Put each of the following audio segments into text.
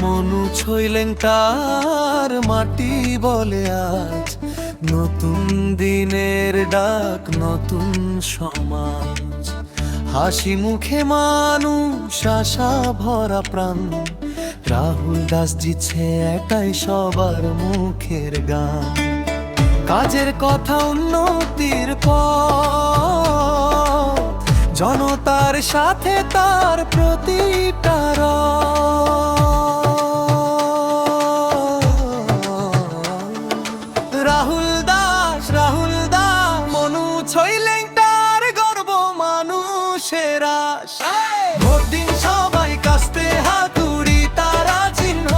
মনু ছইলেন তার মাটি বলে আজ নতুন দিনের ডাক, নতুন সমাজ। হাসি মুখে মানুষ, আশা ভরা প্রাণ। রাহুল দাস জিতছে একাই সবার মুখের গান। কাজের কথা, উন্নতির পথ, জনতার সাথে তার প্রতিটা রাহুল দাস, রাহুল দাস, মনু ছইলেন তার গর্ব মানুষের আশা। ভোট দিন সবাই কাস্তে হাতুড়ি তারা চিহ্ন,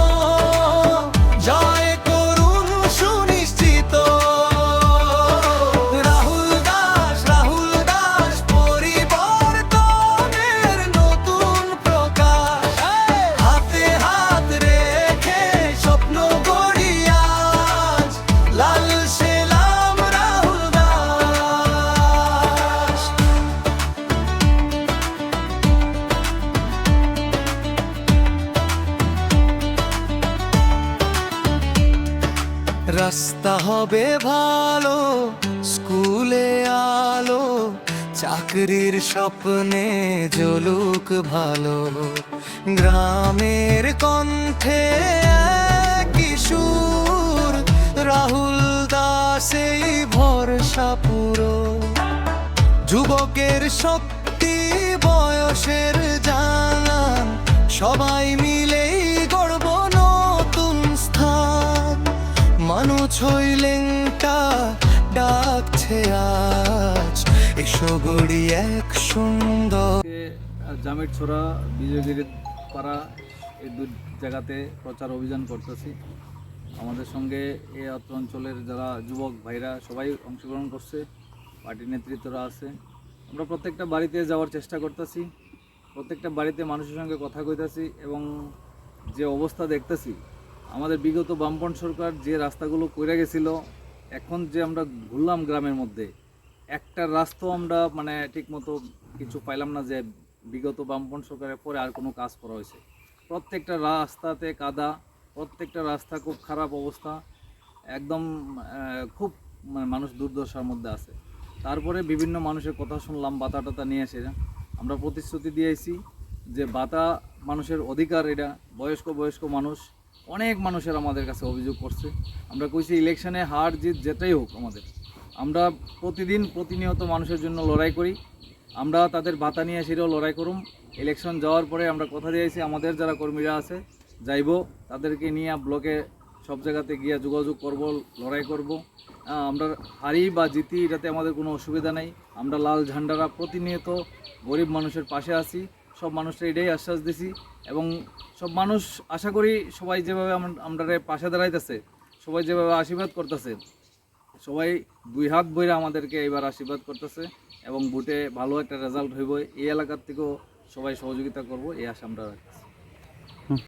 জয় করুন সুনিশ্চিত। রাহুল দাস, রাহুল দাস, পরিবর্তনের নতুন প্রকাশ। হাতে হাত রেখে স্বপ্ন গড়ি আজ, লাল সেলাম রাহুল দাস। রাস্তা হবে ভালো, স্কুলে আলো, চাকরির স্বপ্নে জ্বলুক ভালো। গ্রামের কণ্ঠে একই সুর, রাহুল দাসেই ভরসা পুরো। যুবকের শক্তি, বয়সের জানান, সবাই মিলেই গড়ব নতুন স্থান। মানুষ হইলেন তা ডাকছে আজ, এসো গড়ি এক সুন্দর। জামিরছড়া, বিজয়গিরি পাড়া, এই দুই জায়গাতে প্রচার অভিযান করতেছি। আমাদের সঙ্গে এই অঞ্চলের যারা যুবক ভাইরা সবাই অংশগ্রহণ করছে, পার্টির নেতৃত্বরা আছে। আমরা প্রত্যেকটা বাড়িতে যাওয়ার চেষ্টা করতেছি, প্রত্যেকটা বাড়িতে মানুষের সঙ্গে কথা কইতাছি এবং যে অবস্থা দেখতেছি, আমাদের বিগত বামপন্থী সরকার যে রাস্তাগুলো কইরা গেছিল, এখন যে আমরা ঘুরলাম গ্রামের মধ্যে, একটা রাস্তাও আমরা মানে ঠিকমতো কিছু পাইলাম না যে বিগত বামপন্থী সরকারের পরে আর কোনো কাজ করা হয়েছে। প্রত্যেকটা রাস্তাতে কাদা, প্রত্যেকটা রাস্তা খুব খারাপ অবস্থা, একদম খুব মানে মানুষ দুর্দশার মধ্যে আছে। তারপরে বিভিন্ন মানুষের কথা শুনলাম, বাতা টাতা নিয়ে এসে আমরা প্রতিশ্রুতি দিয়েছি যে বাতা মানুষের অধিকার, এটা বয়স্ক মানুষ, অনেক মানুষের আমাদের কাছে অভিযোগ করছে। আমরা কইছি ইলেকশনে হার জিত যেটাই হোক আমাদের, আমরা প্রতিনিয়ত মানুষের জন্য লড়াই করি। আমরা তাদের ভাতা নিয়ে সেটাও লড়াই করুম। ইলেকশন যাওয়ার পরে আমরা কথা দিয়েছি আমাদের যারা কর্মীরা আছে যাইব, তাদেরকে নিয়ে ব্লকে সব জায়গাতে গিয়ে যোগাযোগ করব, লড়াই করব। আমরা হারি বা জিতি এটাতে আমাদের কোনো অসুবিধা নেই। আমরা লাল ঝান্ডারা প্রতিনিয়ত গরিব মানুষের পাশে আছি, সব মানুষরা এটাই আশ্বাস দিছি। এবং সব মানুষ আশা করি সবাই যেভাবে আমরা পাশে দাঁড়াইতেছে, সবাই যেভাবে আশীর্বাদ করতেছে, সবাই দুই হাত বইরা আমাদেরকে এবার আশীর্বাদ করতেছে এবং ভোটে ভালো একটা রেজাল্ট হইব। এই এলাকার থেকেও সবাই সহযোগিতা করব, এই আশা আমরা রাখছি।